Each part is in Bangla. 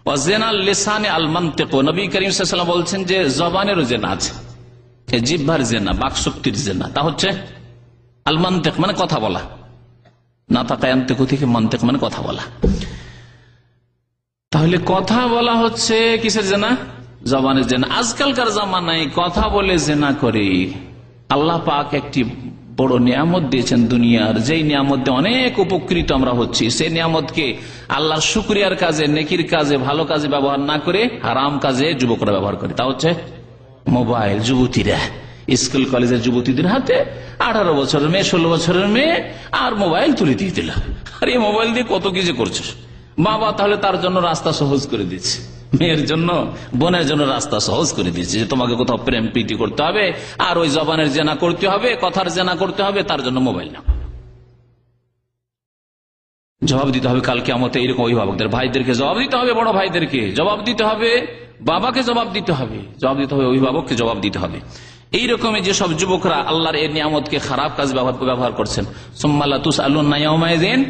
ওয়াজেনাল লিসানে আল মানতিক, নবী করিম সাল্লাল্লাহু আলাইহি ওয়াসাল্লাম বলছেন যে জবানেরও জেনা আছে, জিহ্বার জেনা, বাকশক্তির জেনা, তা হচ্ছে আল মানতিক মানে কথা বলা, নাতাকা ইয়ানতিকু থেকে মানতিক মানে কথা বলা। তাহলে কথা বলা হচ্ছে কিসের জেনা? জবানের জেনা। আজকালকার জামানায় কথা বলে জেনা করে, আল্লাহ পাক একটি বড় নিয়ামত দিয়েছেন দুনিয়ার, যেই নিয়ামত দিয়ে অনেক উপকৃত আমরা হচ্ছি, সেই নিয়ামতকে আল্লাহর শুকরিয়ার কাজে, নেকির কাজে, ভালো কাজে ব্যবহার না করে হারাম কাজে যুবকরা ব্যবহার করে। তা হচ্ছে মোবাইল। যুবতীরা, স্কুল কলেজের যুবতীদের হাতে 18 বছরের মেয়ে, 16 বছরের মেয়ে, আর মোবাইল তুলে দিয়ে দিল। আর এই মোবাইল দিয়ে কত কিছু করছে বাবা। তাহলে তার জন্য রাস্তা সহজ করে দিচ্ছে, মেয়ের জন্য, বোনের জন্য রাস্তা সহজ করে দিচ্ছে যে তোমাকে কোথাও প্রেম প্রীতি করতে হবে, আর ওই জবানের জেনা করতে হবে, কথার জেনা করতে হবে, তার জন্য মোবাইল নাও। জবাব দিতে হবে কাল কিয়ামতে এইরকম অভিভাবকদের, ভাইদেরকে জবাব দিতে হবে, বড় ভাইদেরকে জবাব দিতে হবে, বাবাকে জবাব দিতে হবে, জবাব দিতে হবে, অভিভাবককে জবাব দিতে হবে। এইরকমই যেসব যুবকরা আল্লাহর এই নিয়ামতকে খারাপ কাজ ব্যবহার করছেন, সুম্মালা তুসআলুনা ইয়াওমাইযিন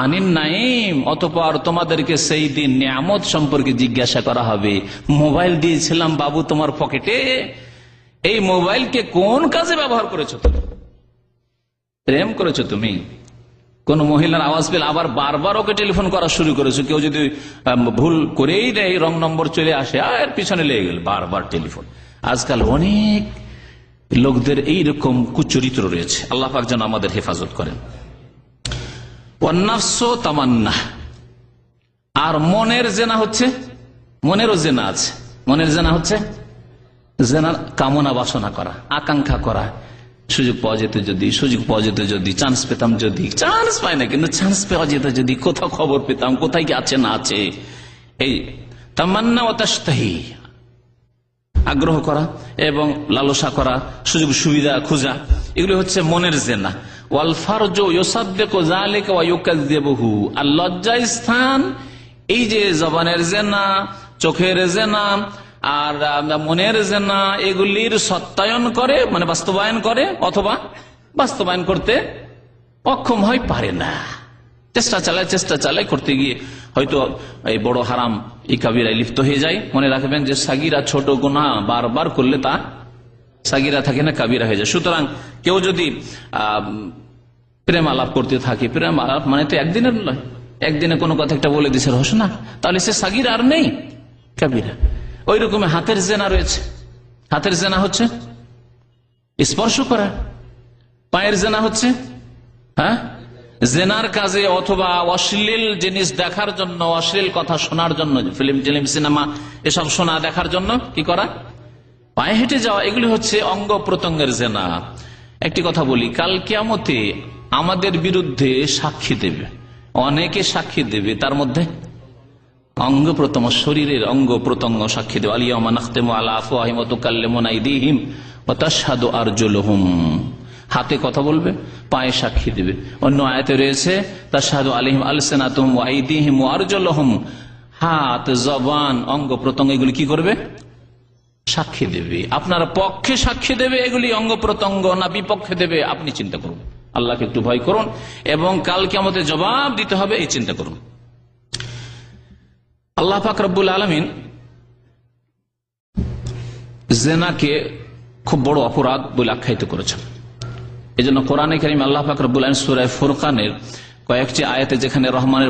আনিন নাঈম, অতঃপর তোমাদেরকে সেই দিন নিয়ামত সম্পর্কে জিজ্ঞাসা করা হবে। মোবাইল দিয়েছিলাম বাবু তোমার পকেটে, এই মোবাইলকে কোন কাজে ব্যবহার করেছো? তুমি প্রেম করেছো, তুমি কোন মহিলার আওয়াজ পেলে আবার বারবার ওকে টেলিফোন করা শুরু করেছো। কেউ যদি ভুল করেই দেয়, রং নম্বর চলে আসে, আর পিছনে লেগে গেল বারবার টেলিফোন। আজকাল অনেক লোকদের এইরকম কুচরিত্র রয়েছে, আল্লাহ পাক যেন আমাদের হেফাজত করেন। তামান্না, আর মনের জেনা হচ্ছে, মনেরও জেনা আছে। মনের জেনা হচ্ছে জেনার কামনা বাসনা করা, আকাঙ্ক্ষা করা, সুযোগ পাওয়া যেত যদি, সুযোগ পাওয়া যেত যদি, চান্স পেতাম যদি, চান্স পায় না কিন্তু চান্স পাওয়া যেত যদি, কোথাও খবর পেতাম, কোথায় কি আছে না আছে। এই তামান্না ও তাশতাহি, আগ্রহ করা এবং লালসা করা, সুযোগ সুবিধা খোঁজা, এগুলি হচ্ছে মনের জেনা। ওয়াল ফারজু ইউসাদ্দিকু যালিকা ওয়া ইউকাযযিবুহু, আর লজ্জা স্থান, এই যে জবানের জেনা, চোখের জেনা আর মনের জেনা, এগুলির সত্যায়ন করে, মানে বাস্তবায়ন করে, অথবা বাস্তবায়ন করতে অক্ষম হয়, পারে না, চেষ্টা চালায় করতে গিয়ে হয়তো এই বড় হারাম, এই কাবিরায় লিপ্ত হয়ে যায়। মনে রাখবেন যে সাগিরা, ছোট গুনাহ বারবার করলে তা সাগিরা থাকে না, কাবিরা হয়ে যায়। সুতরাং কেউ যদি প্রেম আলাপ করতে থাকে, প্রেম আলাপ মানে তো একদিনের নয়, একদিনে কোনো কথা একটা বলে দিছে রহস্য না, তাহলে সে সাগিরা আর নেই, কাবিরা। ওই রকম হাতের জেনা রয়েছে। হাতের জেনা হচ্ছে স্পর্শ করা, পায়ের জেনা হচ্ছে জেনার কাজে অথবা অশ্লীল জিনিস দেখার জন্য, অশ্লীল কথা শোনার জন্য, ফিল্ম সিনেমা এসব শোনা দেখার জন্য কি করা, পায়ে হেঁটে যাওয়া, এগুলি হচ্ছে অঙ্গ প্রত্যঙ্গের জেনা। একটি কথা বলি, কাল কিয়ামতে আমাদের বিরুদ্ধে সাক্ষী দেবে, অনেকে সাক্ষী দেবে, তার মধ্যে অঙ্গ প্রত্যঙ্গ, শরীরের অঙ্গ প্রত্যঙ্গ সাক্ষী দেবে। আলিয়াউমা নাখতিমু আলা আফওয়াহিহিম ওয়া তুকাল্লিমুনা আইদিহিম ওয়া তাশহাদু আরজুলুহুম, হাতে কথা বলবে, পায়ে সাক্ষী দেবে। অন্য আয়াতে রয়েছে তাশহাদু আলাইহিম আলসিনাতুহুম ওয়া আইদিহিম ওয়া আরজুলুহুম, হাত, জবান, অঙ্গ প্রত্যঙ্গ এগুলি কি করবে, সাক্ষী দেবে। আপনার পক্ষে সাক্ষী দেবে এগুলি অঙ্গ প্রত্যঙ্গ, না বিপক্ষে দেবে, আপনি চিন্তা করুন। আল্লাহকে একটু ভয় করুন এবং কাল কিয়ামতে জবাব দিতে হবে, এই চিন্তা করুন। আল্লাহ পাক রব্বুল আলামিন জিনাকে খুব বড় অপরাধ বলে আখ্যায়িত করেছেন। এই জন্য কোরআনে কারীমে আল্লাহ পাক রব্বুল আলামিন সূরা ফুরকানের কয়েকটি আয়াতে যেখানে রহমানের